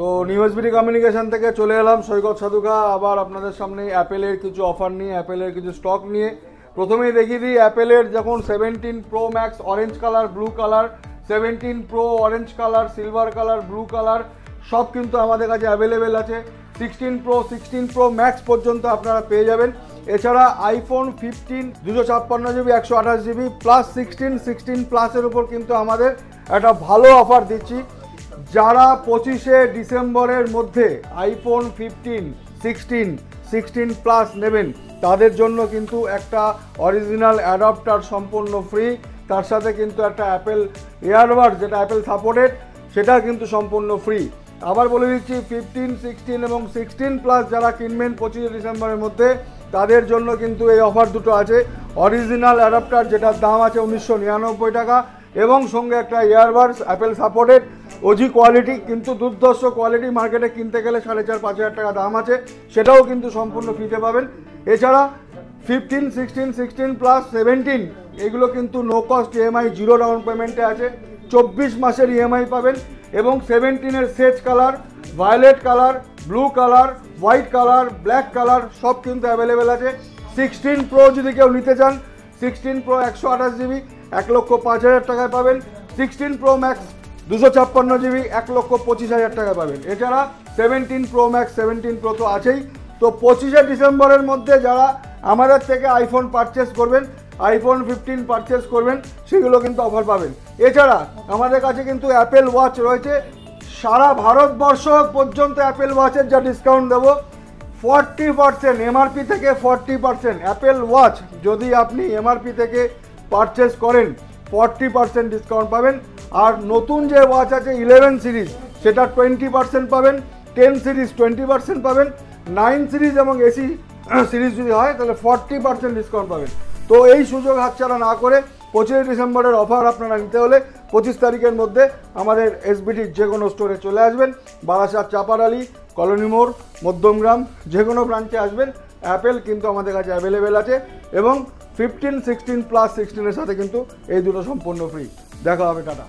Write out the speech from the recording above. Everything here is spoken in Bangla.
তো নিউ এসবিডি কমিউনিকেশন থেকে চলে এলাম সৈকত সাধুকা, আবার আপনাদের সামনে অ্যাপেলের কিছু অফার নিয়ে, অ্যাপেলের কিছু স্টক নিয়ে। প্রথমেই দেখিয়ে দিই অ্যাপেলের যখন 17 pro max orange colour, blue colour, 17 pro orange colour, silver colour, blue colour সব কিন্তু আমাদের কাছে অ্যাভেলেবেল আছে। 16 প্রো ম্যাক্স পর্যন্ত আপনারা পেয়ে যাবেন। এছাড়া আইফোন 15 256 জিবি 128 জিবি প্লাস 16 প্লাসের উপর কিন্তু আমাদের একটা ভালো অফার দিচ্ছি। যারা 25শে ডিসেম্বরের মধ্যে আইফোন 15, 16 প্লাস নেবেন তাদের জন্য কিন্তু একটা অরিজিনাল অ্যাডাপ্টার সম্পূর্ণ ফ্রি, তার সাথে কিন্তু একটা অ্যাপেল ইয়ারবাড যেটা অ্যাপেল সাপোর্টেড সেটা কিন্তু সম্পূর্ণ ফ্রি। আবার বলে দিচ্ছি 15, 16 এবং 16 প্লাস যারা কিনবেন 25শে ডিসেম্বরের মধ্যে তাদের জন্য কিন্তু এই অফার দুটো আছে। অরিজিনাল অ্যাডাপ্টার যেটার দাম আছে 1999 টাকা এবং সঙ্গে একটা earbuds Apple supported OG quality, কিন্তু দুর্ধর্ষ কোয়ালিটি, মার্কেটে কিনতে গেলে 4,500-5,000 টাকা দাম আছে, সেটাও কিন্তু সম্পূর্ণ ফ্রিতে পাবেন। এছাড়া 15, 16 প্লাস 17 এগুলো কিন্তু no cost EMI, zero down পেমেন্টে আছে, 24 মাসের ইএমআই পাবেন এবং 17-এর sage colour, violet colour, blue colour, white colour, black colour সব কিন্তু অ্যাভেলেবেল আছে। 16 প্রো যদি কেউ নিতে চান, 16 প্রো 128 জিবি 1,05,000 টাকায় পাবেন। 16 প্রো ম্যাক্স 256 জিবি 1,25,000 টাকা পাবেন। এছাড়া 17 প্রো ম্যাক্স, 17 প্রো তো আছেই। তো 25শে ডিসেম্বরের মধ্যে যারা আমাদের থেকে আইফোন পারচেস করবেন, আইফোন 15 পারচেস করবেন, সেগুলো কিন্তু অফার পাবেন। এছাড়া আমাদের কাছে কিন্তু অ্যাপেল ওয়াচ রয়েছে। সারা ভারতবর্ষ পর্যন্ত অ্যাপেল ওয়াচের যা ডিসকাউন্ট দেবো 40%, এমআরপি থেকে 40%। অ্যাপেল ওয়াচ যদি আপনি এমআরপি থেকে পারচেস করেন 40% ডিসকাউন্ট পাবেন। আর নতুন যে ওয়াচ আছে 11 সিরিজ সেটা 20% পাবেন, 10 সিরিজ 20% পাবেন, 9 সিরিজ এবং এসি সিরিজ যদি হয় তাহলে 40% ডিসকাউন্ট পাবেন। তো এই সুযোগ হাতছাড়া না করে 25শে ডিসেম্বরের অফার আপনারা নিতে হলে 25 তারিখের মধ্যে আমাদের এসবিডির যে কোনো স্টোরে চলে আসবেন। বারাসাত, চাপারালি, কলোনি মোড়, মধ্যমগ্রাম যে কোনো ব্রাঞ্চে আসবেন। অ্যাপেল কিন্তু আমাদের কাছে অ্যাভেলেবেল আছে এবং 15, 16 প্লাস 16-এর সাথে কিন্তু এই দুটো সম্পূর্ণ ফ্রি। দেখা হবে, টাটা।